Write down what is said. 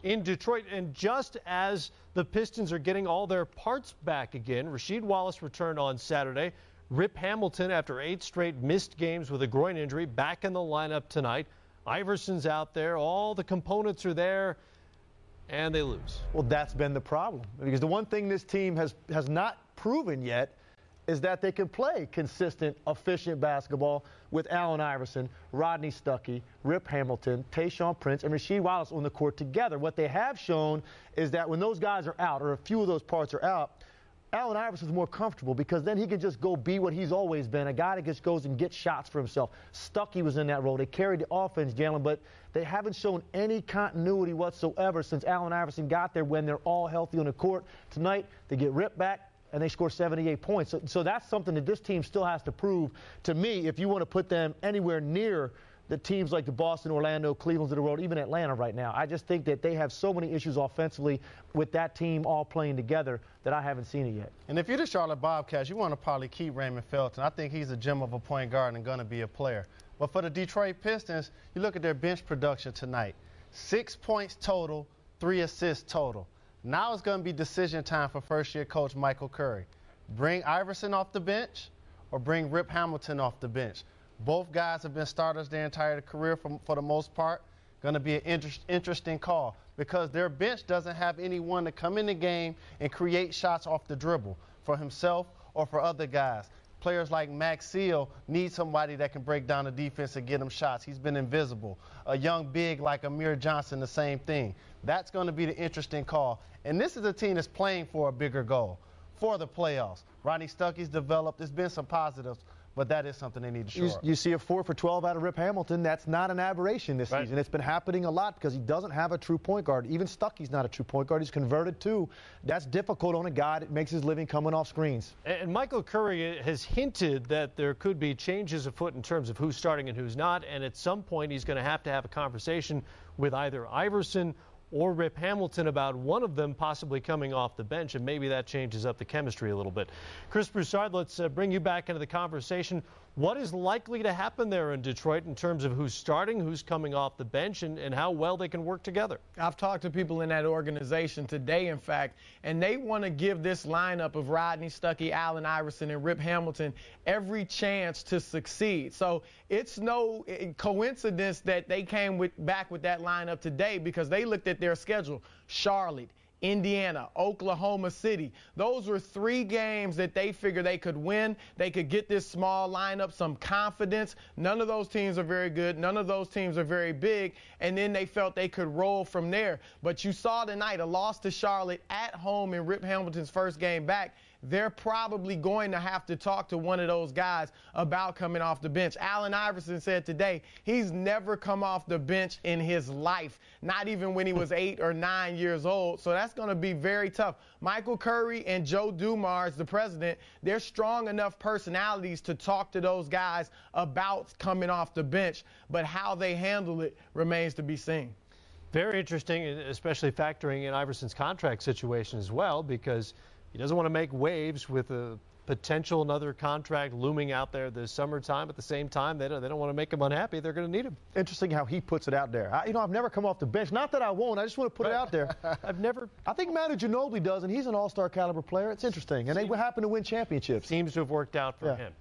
in Detroit. And just as the Pistons are getting all their parts back again, Rasheed Wallace returned on Saturday. Rip Hamilton, after 8 straight missed games with a groin injury, back in the lineup tonight. Iverson's out there. All the components are there, and they lose. Well, that's been the problem. Because the one thing this team has not proven yet is that they can play consistent, efficient basketball with Allen Iverson, Rodney Stuckey, Rip Hamilton, Tayshaun Prince, and Rasheed Wallace on the court together. What they have shown is that when those guys are out, or a few of those parts are out, Allen Iverson's more comfortable because then he can just go be what he's always been, a guy that just goes and gets shots for himself. Stuckey was in that role. They carried the offense, Jalen, but they haven't shown any continuity whatsoever since Allen Iverson got there when they're all healthy on the court. Tonight, they get ripped back, and they score 78 points. So that's something that this team still has to prove. To me, if you want to put them anywhere near the teams like the Boston, Orlando, Cleveland's of the world, even Atlanta right now, I just think that they have so many issues offensively with that team all playing together that I haven't seen it yet. And if you're the Charlotte Bobcats, you want to probably keep Raymond Felton. I think he's a gem of a point guard and going to be a player. But for the Detroit Pistons, you look at their bench production tonight. 6 points total, 3 assists total. Now it's going to be decision time for first-year coach Michael Curry. Bring Iverson off the bench or bring Rip Hamilton off the bench. Both guys have been starters their entire career for the most part. Going to be an interesting call because their bench doesn't have anyone to come in the game and create shots off the dribble for himself or for other guys. Players like Max Seal need somebody that can break down the defense and get them shots. He's been invisible. A young big like Amir Johnson, the same thing. That's going to be the interesting call. And this is a team that's playing for a bigger goal, for the playoffs. Rodney Stuckey's developed. There's been some positives, but that is something they need to shore up. You see a 4 for 12 out of Rip Hamilton. That's not an aberration this season. It's been happening a lot because he doesn't have a true point guard. Even Stuckey's not a true point guard. He's converted too. That's difficult on a guy that makes his living coming off screens. And Michael Curry has hinted that there could be changes afoot in terms of who's starting and who's not. And at some point, he's going to have a conversation with either Iverson or Rip Hamilton about one of them possibly coming off the bench, and maybe that changes up the chemistry a little bit. Chris Broussard, let's bring you back into the conversation. What is likely to happen there in Detroit in terms of who's starting, who's coming off the bench, and how well they can work together? I've talked to people in that organization today, in fact, and they want to give this lineup of Rodney Stuckey, Allen Iverson, and Rip Hamilton every chance to succeed. So it's no coincidence that they came back with that lineup today because they looked at their schedule. Charlotte, Indiana, Oklahoma City. Those were 3 games that they figured they could win. They could get this small lineup some confidence. None of those teams are very good. None of those teams are very big. And then they felt they could roll from there. But you saw tonight a loss to Charlotte at home in Rip Hamilton's first game back. They're probably going to have to talk to one of those guys about coming off the bench. Allen Iverson said today he's never come off the bench in his life, not even when he was 8 or 9 years old. So that's going to be very tough. Michael Curry and Joe Dumars, the president, they're strong enough personalities to talk to those guys about coming off the bench, but how they handle it remains to be seen. Very interesting, especially factoring in Iverson's contract situation as well, because he doesn't want to make waves with a potential another contract looming out there this summertime. At the same time, they don't want to make him unhappy. They're going to need him. Interesting how he puts it out there. I've never come off the bench. Not that I won't. I just want to put it out there. I think Manu Ginobili does, and he's an all-star caliber player. It's interesting. And they happen to win championships. Seems to have worked out for him.